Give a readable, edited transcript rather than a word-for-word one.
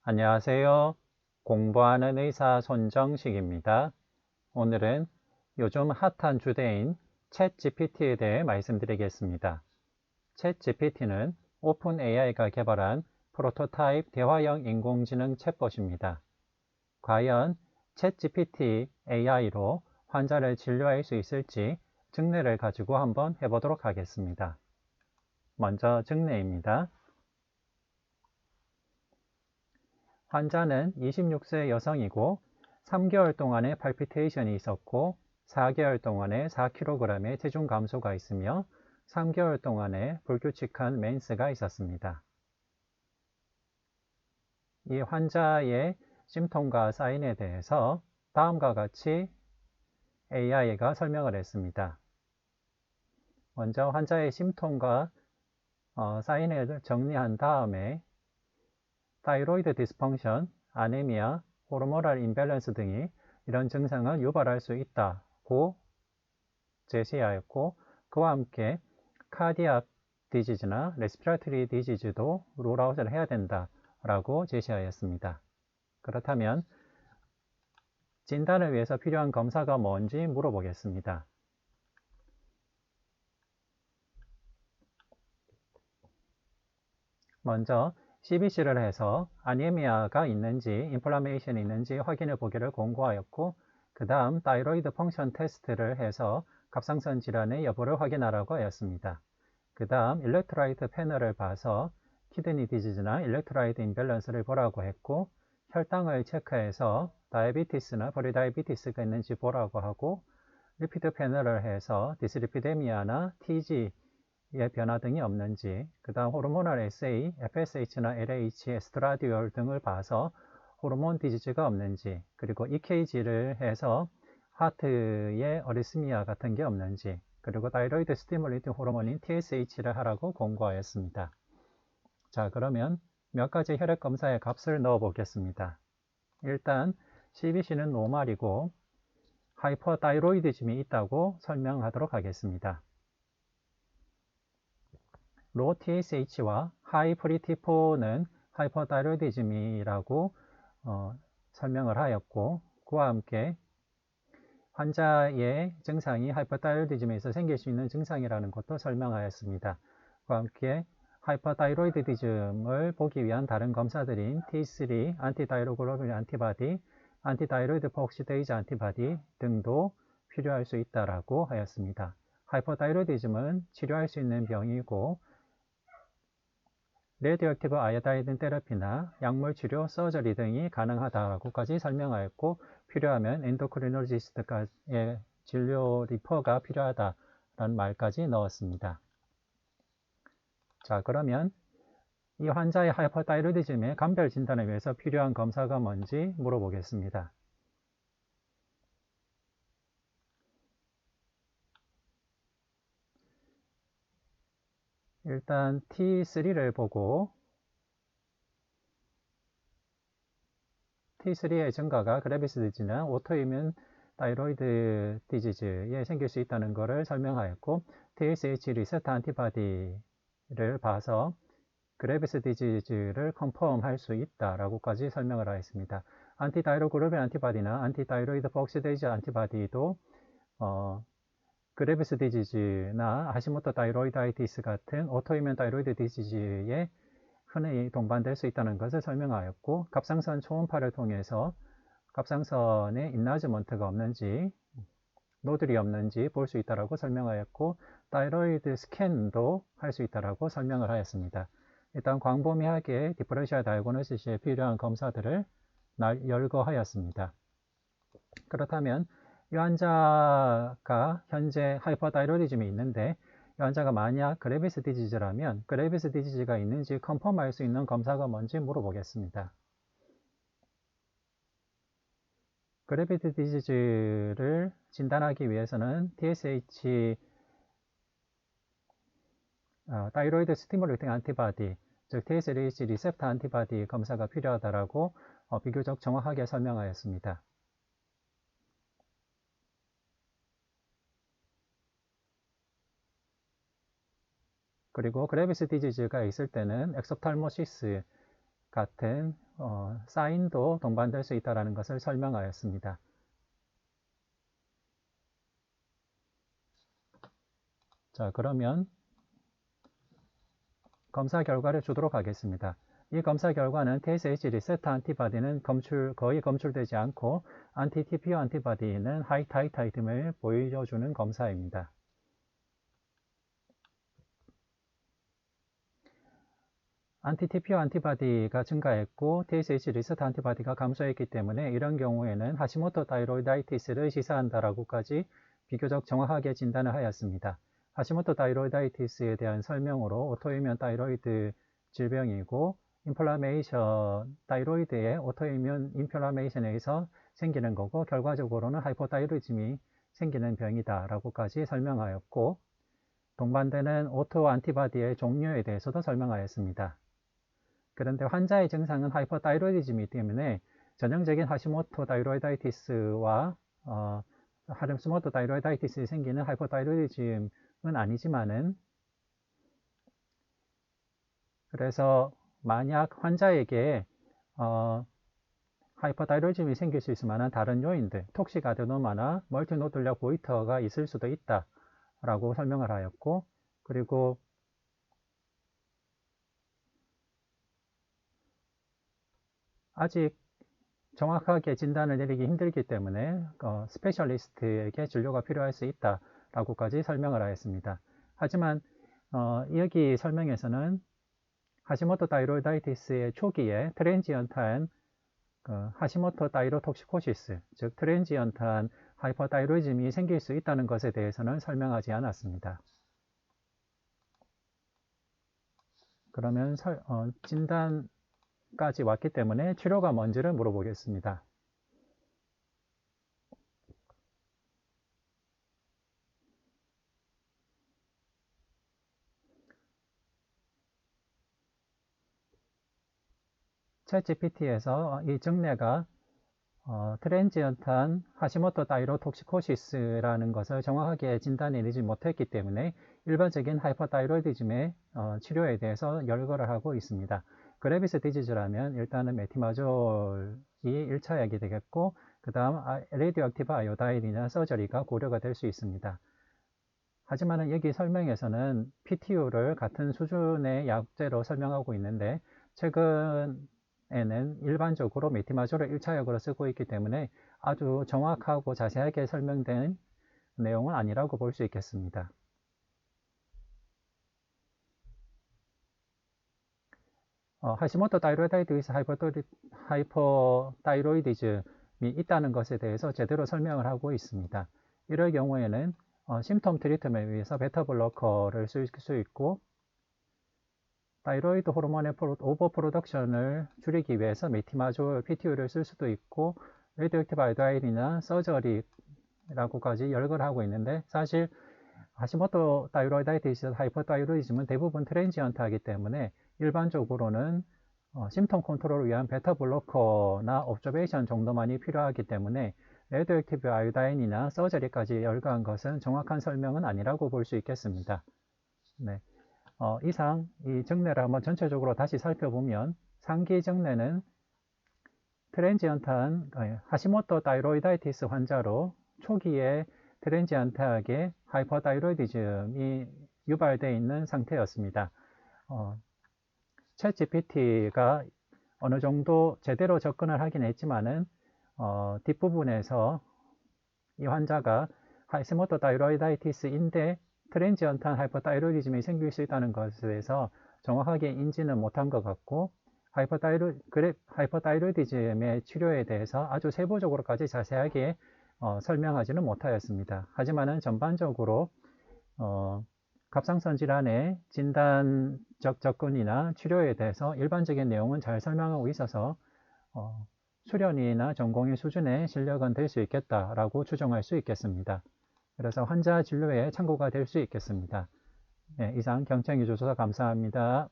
안녕하세요. 공부하는 의사 손정식입니다. 오늘은 요즘 핫한 주제인 챗 GPT에 대해 말씀드리겠습니다. 챗 GPT는 오픈 AI가 개발한 프로토타입 대화형 인공지능 챗봇입니다. 과연 챗 GPT AI로 환자를 진료할 수 있을지 증례를 가지고 한번 해보도록 하겠습니다. 먼저 증례입니다. 환자는 26세 여성이고 3개월 동안의 팔피테이션이 있었고 4개월 동안의 4kg의 체중 감소가 있으며 3개월 동안의 불규칙한 맨스가 있었습니다. 이 환자의 심통과 사인에 대해서 다음과 같이 AI가 설명을 했습니다. 먼저 환자의 심통과 사인을 정리한 다음에 타이로이드 디스펑션, 아네미아, 호르모널 임밸런스 등이 이런 증상을 유발할 수 있다고 제시하였고, 그와 함께 카디악 디지즈나 레스피라토리 디지즈도 롤아웃을 해야 된다라고 제시하였습니다. 그렇다면 진단을 위해서 필요한 검사가 뭔지 물어보겠습니다. 먼저 CBC를 해서 아니미아가 있는지 인플라메이션이 있는지 확인해 보기를 권고하였고, 그 다음 타이로이드 펑션 테스트를 해서 갑상선 질환의 여부를 확인하라고 하였습니다. 그 다음 일렉트라이트 패널을 봐서 키드니 디지즈나 일렉트라이트 임밸런스를 보라고 했고, 혈당을 체크해서 다이비티스나 프리다이비티스가 있는지 보라고 하고, 리피드 패널을 해서 디스리피데미아나 TG 의 변화 등이 없는지, 그 다음 호르모널 SA, FSH나 LH, 에스트라디올 등을 봐서 호르몬 디지즈가 없는지, 그리고 EKG를 해서 하트의 어리스미아 같은 게 없는지, 그리고 타이로이드 스티뮬레이팅 호르몬인 TSH를 하라고 권고하였습니다. 자, 그러면 몇 가지 혈액 검사의 값을 넣어 보겠습니다. 일단 CBC는 노멀이고 하이퍼타이로이디즘이 있다고 설명하도록 하겠습니다. 로 TSH와 하이 프리티포는 하이퍼타이로이디즘이라고 설명을 하였고, 그와 함께 환자의 증상이 하이퍼타이로이디즘에서 생길 수 있는 증상이라는 것도 설명하였습니다. 그와 함께 하이퍼타이로이디즘을 보기 위한 다른 검사들인 T3, 안티타이로글로빈 안티바디, 안티타이로이드 폭시데이즈 안티바디 등도 필요할 수 있다고 하였습니다. 하이퍼타이로이디즘은 치료할 수 있는 병이고, 레디오액티브 아이오다이드 테라피나 약물 치료, 서저리 등이 가능하다고까지 설명하였고, 필요하면 엔도크리놀로지스트의 진료 리퍼가 필요하다라는 말까지 넣었습니다. 자, 그러면 이 환자의 하이퍼타이로이디즘의 감별 진단을 위해서 필요한 검사가 뭔지 물어보겠습니다. 일단 T3를 보고 T3의 증가가 그래비스 디지나 오토이뮨 타이로이드 디지즈에 생길 수 있다는 것을 설명하였고, TSH 리세터 안티바디를 봐서 그래비스 디지즈를 컨펌할 수 있다라고까지 설명을 하였습니다. 안티타이로글로빈 안티바디나 안티타이로이드 폭시데이즈 안티바디도 그래비스 디지즈나 하시모토 타이로이다이티스 같은 오토이뮨 타이로이드 디지즈에 흔히 동반될 수 있다는 것을 설명하였고, 갑상선 초음파를 통해서 갑상선에 인라지먼트가 없는지, 노들이 없는지 볼 수 있다고 설명하였고, 타이로이드 스캔도 할 수 있다고 설명을 하였습니다. 일단 광범위하게 디퍼런셜 다이고노시스에 필요한 검사들을 열거하였습니다. 그렇다면 이 환자가 현재 하이퍼타이로이디즘이 있는데, 이 환자가 만약 그래비스 디지즈라면 그래비스 디지즈가 있는지 컨펌할 수 있는 검사가 뭔지 물어보겠습니다. 그래비스 디지즈를 진단하기 위해서는 TSH 타이로이드 스티뮬레이팅 안티바디, 즉 TSH 리셉터 안티바디 검사가 필요하다라고 비교적 정확하게 설명하였습니다. 그리고 그래비스 디지즈가 있을 때는 엑소탈모시스 같은 사인도 동반될 수 있다는 것을 설명하였습니다. 자, 그러면 검사 결과를 주도록 하겠습니다. 이 검사 결과는 TSH 리세터 안티바디는 거의 검출되지 않고 안티-TPO 안티바디는 하이 타이타이즘을 보여주는 검사입니다. 안티-TPO 안티바디가 증가했고 TSH 리세터 안티바디가 감소했기 때문에 이런 경우에는 하시모토 다이로이다이티스를 시사한다라고까지 비교적 정확하게 진단을 하였습니다. 하시모토 다이로이다이티스에 대한 설명으로 오토이뮨 다이로이드 질병이고 인플라메이션, 다이로이드의 오토이뮨 인플라메이션에서 생기는 거고 결과적으로는 하이포다이로이즘이 생기는 병이다 라고까지 설명하였고 동반되는 오토 안티바디의 종류에 대해서도 설명하였습니다. 그런데 환자의 증상은 하이퍼다이로이디즘이기 때문에 전형적인 하시모토 다이로이다이티스와 하시모토 다이로이다이티스에 생기는 하이퍼다이로이디즘은 아니지만은 그래서 만약 환자에게 하이퍼다이로이즘이 생길 수 있을 만한 다른 요인들, 톡식 아데노마나 멀티노듈러 고이터가 있을 수도 있다 라고 설명을 하였고 그리고 아직 정확하게 진단을 내리기 힘들기 때문에 스페셜리스트에게 진료가 필요할 수 있다라고까지 설명을 하였습니다. 하지만 여기 설명에서는 하시모토 다이로이다이티스의 초기에 트랜지언트한 하시모토 다이로톡시코시스, 즉 트랜지언트한 하이퍼다이로이즘이 생길 수 있다는 것에 대해서는 설명하지 않았습니다. 그러면 진단까지 왔기 때문에 치료가 뭔지를 물어보겠습니다. 챗GPT에서 이 증례가 트랜지언트한 하시모토 다이로톡시코시스라는 것을 정확하게 진단해내지 못했기 때문에 일반적인 하이퍼다이로이디즘의 치료에 대해서 열거를 하고 있습니다. 그레비스 디지즈라면 일단은 메티마졸이 1차 약이 되겠고 그 다음 레디오액티브 아이오다인이나 서저리가 고려가 될 수 있습니다. 하지만 여기 설명에서는 PTU를 같은 수준의 약제로 설명하고 있는데 최근에는 일반적으로 메티마졸을 1차 약으로 쓰고 있기 때문에 아주 정확하고 자세하게 설명된 내용은 아니라고 볼 수 있겠습니다. 하시모토 다이로이다이티스 하이퍼다이로이디즘이 있다는 것에 대해서 제대로 설명을 하고 있습니다. 이럴 경우에는 심톰 트리트먼트에 의해서 베타블로커를 쓸 수 있고 다이로이드 호르몬의 오버 프로덕션을 줄이기 위해서 메티마졸, PTU를 쓸 수도 있고 레디오액티브 아이오다인이나 서저리라고까지 열거를 하고 있는데 사실 하시모토 다이로이다이티스 하이퍼다이로이즘은 대부분 트랜지언트하기 때문에 일반적으로는 심통 컨트롤을 위한 베타블로커나 옵저베이션 정도만이 필요하기 때문에 레디오액티브 아이오다인이나 서저리까지 열거한 것은 정확한 설명은 아니라고 볼 수 있겠습니다. 네. 이상 이 증례를 한번 전체적으로 다시 살펴보면 상기 증례는 트랜지언트한 하시모토 다이로이다이티스 환자로 초기에 트랜지언트하게 하이퍼다이로이디즘이 유발되어 있는 상태였습니다. 챗GPT가 어느 정도 제대로 접근을 하긴 했지만은 뒷부분에서 이 환자가 하시모토 다이로이다이티스인데 트랜지언트한 하이퍼다이로이디즘이 생길 수 있다는 것에 대해서 정확하게 인지는 못한 것 같고 하이퍼다이로이디즘의 치료에 대해서 아주 세부적으로까지 자세하게 설명하지는 못하였습니다. 하지만은 전반적으로 갑상선 질환의 진단적 접근이나 치료에 대해서 일반적인 내용은 잘 설명하고 있어서 수련이나 전공의 수준의 실력은 될 수 있겠다라고 추정할 수 있겠습니다. 그래서 환자 진료에 참고가 될 수 있겠습니다. 네, 이상 경청해 주셔서 감사합니다.